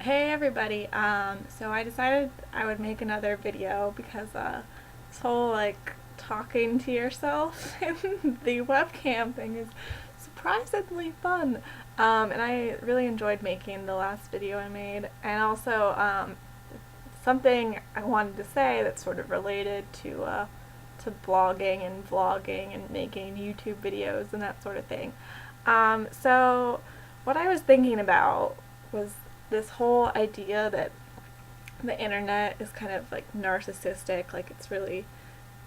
Hey everybody, so I decided I would make another video because this whole talking to yourself in the webcam thing is surprisingly fun. And I really enjoyed making the last video I made, and also something I wanted to say that's sort of related to blogging and vlogging and making YouTube videos and that sort of thing. So what I was thinking about was this whole idea that the internet is kind of like narcissistic, like it's really,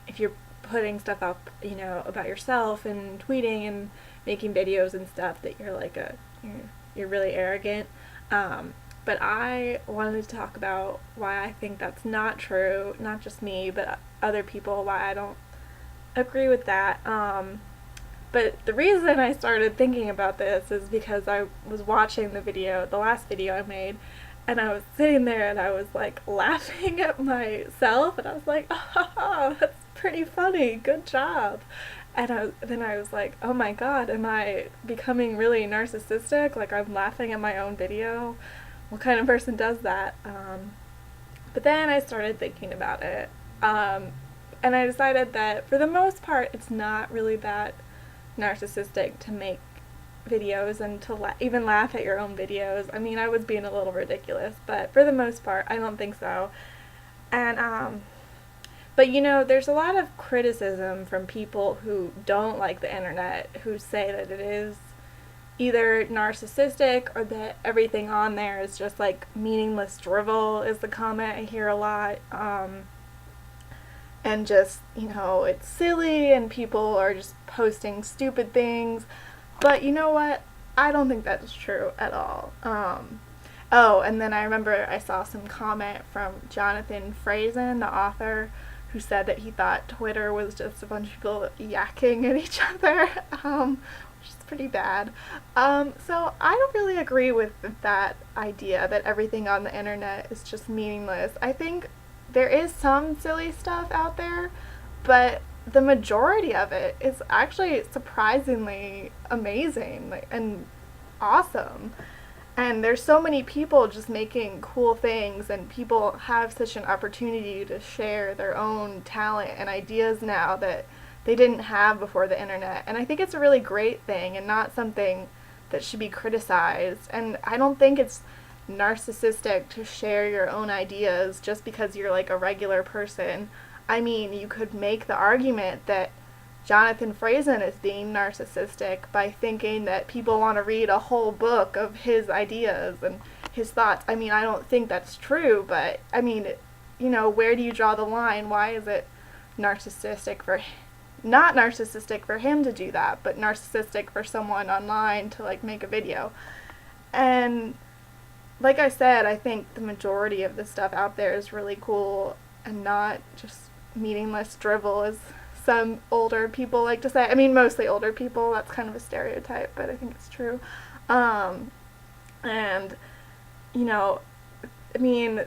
if you're putting stuff up, about yourself and tweeting and making videos and stuff, that you're really arrogant. But I wanted to talk about why I think that's not true, not just me, but other people, why I don't agree with that. But the reason I started thinking about this is because I was watching the last video I made, and I was sitting there and I was like laughing at myself, and I was like, oh, that's pretty funny, good job. And then I was like, oh my god, am I becoming really narcissistic? Like, I'm laughing at my own video? What kind of person does that? But then I started thinking about it, and I decided that for the most part it's not really that narcissistic to make videos and to even laugh at your own videos. I mean, I was being a little ridiculous, but for the most part I don't think so. And but there's a lot of criticism from people who don't like the internet, who say that it is either narcissistic or that everything on there is just like meaningless drivel, is the comment I hear a lot. And just, it's silly and people are just posting stupid things. But you know what? I don't think that's true at all. Oh, and then I remember I saw some comment from Jonathan Franzen, the author, who said that he thought Twitter was just a bunch of people yakking at each other, which is pretty bad. So I don't really agree with that idea that everything on the internet is just meaningless. I think there is some silly stuff out there, but the majority of it is actually surprisingly amazing and awesome. And there's so many people just making cool things, and people have such an opportunity to share their own talent and ideas now that they didn't have before the internet. And I think it's a really great thing and not something that should be criticized. And I don't think it's narcissistic to share your own ideas just because you're like a regular person. I mean, you could make the argument that Jonathan Franzen is being narcissistic by thinking that people want to read a whole book of his ideas and his thoughts. I mean, I don't think that's true, but I mean, where do you draw the line? Why is it not narcissistic for him to do that, but narcissistic for someone online to like make a video? And like I said, I think the majority of the stuff out there is really cool and not just meaningless drivel, as some older people like to say. I mean, mostly older people. That's kind of a stereotype, but I think it's true. And, I mean,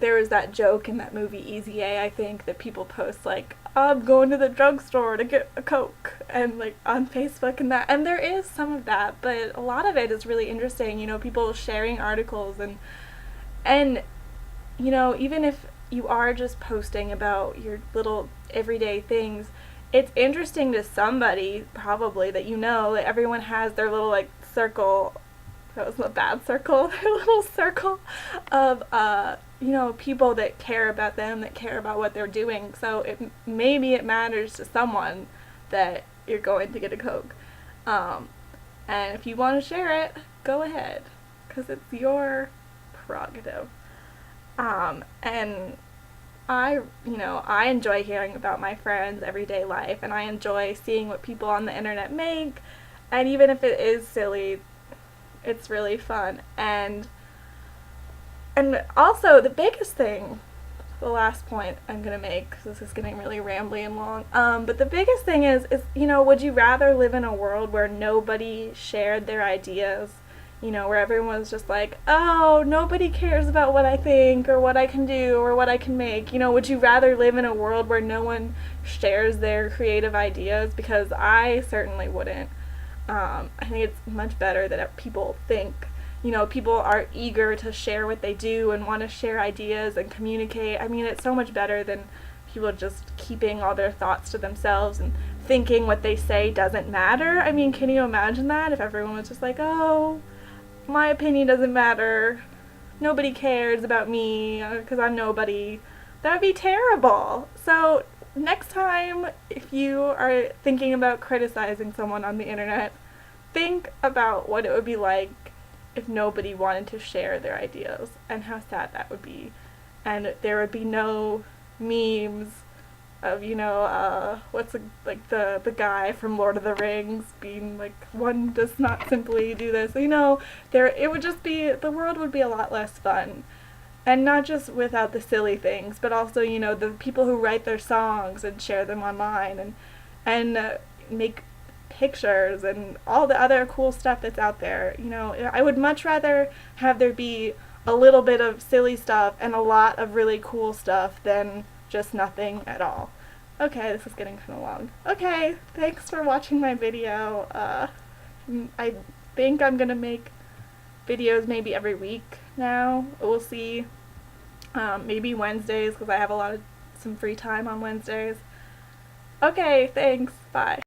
there was that joke in that movie Easy A, I think, that people post like, I'm going to the drugstore to get a Coke, and like on Facebook and that. And there is some of that, but a lot of it is really interesting, people sharing articles and even if you are just posting about your little everyday things, it's interesting to somebody probably that that everyone has their little like circle. That was a bad circle. Their little circle of people that care about them, that care about what they're doing. So maybe it matters to someone that you're going to get a Coke. And if you want to share it, go ahead, because it's your prerogative. And I enjoy hearing about my friends' everyday life, and I enjoy seeing what people on the internet make, and even if it is silly, it's really fun. And also, the biggest thing, the last point I'm going to make, because this is getting really rambly and long, but the biggest thing is, would you rather live in a world where nobody shared their ideas, where everyone was just like, oh, nobody cares about what I think or what I can do or what I can make? Would you rather live in a world where no one shares their creative ideas? Because I certainly wouldn't. I think it's much better that people think people are eager to share what they do and want to share ideas and communicate. I mean, it's so much better than people just keeping all their thoughts to themselves and thinking what they say doesn't matter. I mean, can you imagine that if everyone was just like, oh, my opinion doesn't matter, nobody cares about me because I'm nobody? That would be terrible. So next time, if you are thinking about criticizing someone on the internet, think about what it would be like if nobody wanted to share their ideas and how sad that would be. And there would be no memes of, like the guy from Lord of the Rings being like, one does not simply do this. It would just be, the world would be a lot less fun. And not just without the silly things, but also, the people who write their songs and share them online and make pictures and all the other cool stuff that's out there. I would much rather have there be a little bit of silly stuff and a lot of really cool stuff than just nothing at all. Okay, this is getting kind of long. Okay, thanks for watching my video. I think I'm gonna make videos maybe every week now. We'll see. Maybe Wednesdays because I have some free time on Wednesdays. Okay, thanks. Bye.